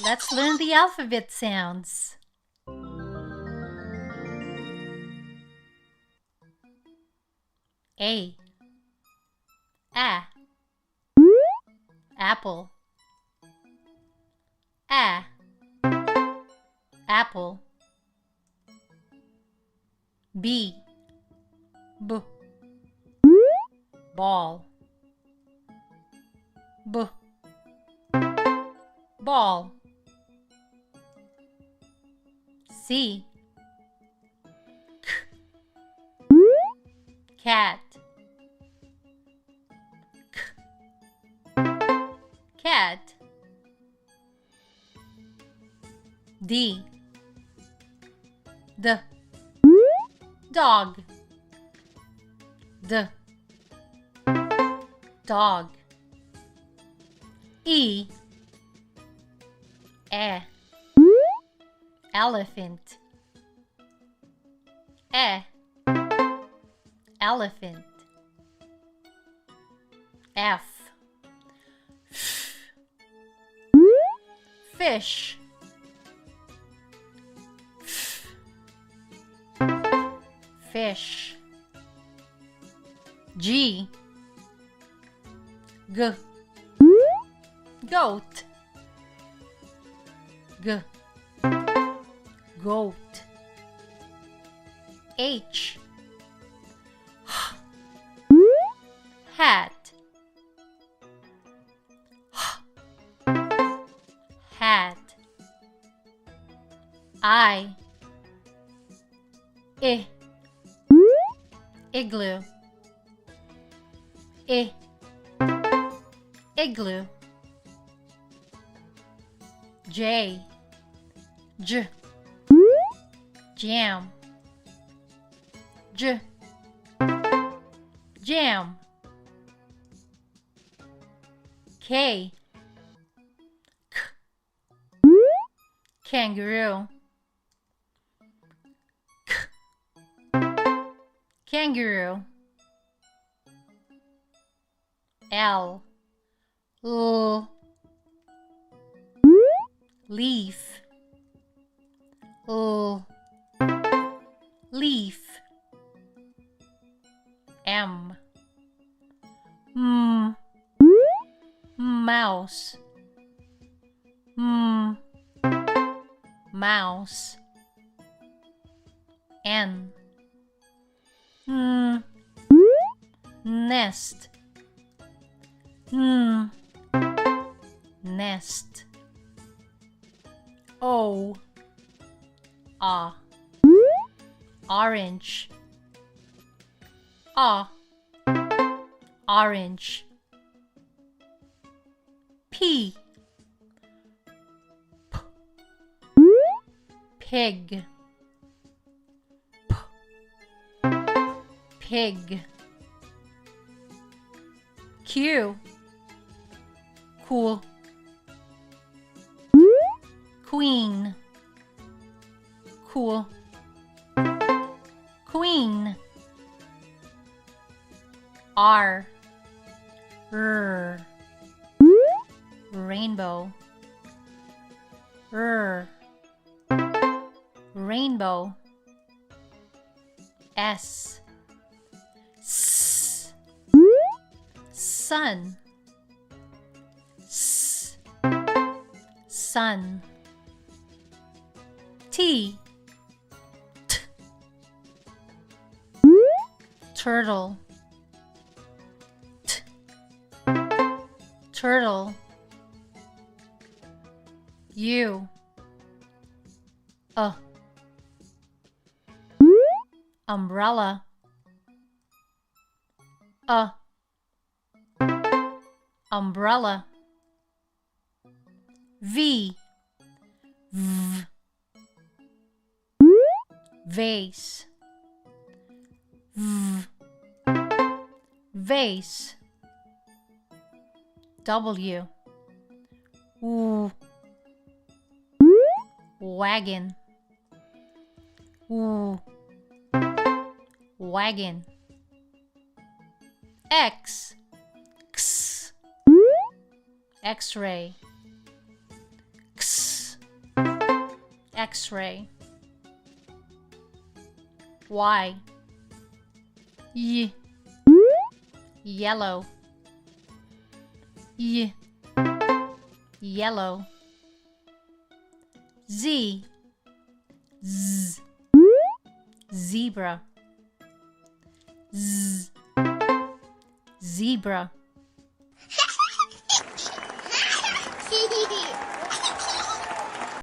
Let's learn the alphabet sounds. A. Apple. Apple. B. Ball. Ball. C. Cat. Cat. D. Dog. Dog. E. Elephant. Elephant. F. Fish. Fish. G. Goat. Goat. H. Hat. Hat. I. Igloo. Igloo. J. Jam. Jam. K. Kangaroo. Kangaroo. L. Leaf. Leaf. M. Mouse. Mouse. N. Nest. Nest. O. Orange. Orange. P. Pig. Pig. Q. Cool. Queen. Cool. Queen. R. Rainbow. Rainbow. S. Sun. Sun. T. Turtle. Turtle. U. Umbrella. Umbrella. V. Vase. Vase. W. Wagon. Wagon. X. X. X-ray. X. X-ray. Y. Yellow. Yellow. Z. Zebra. Zebra.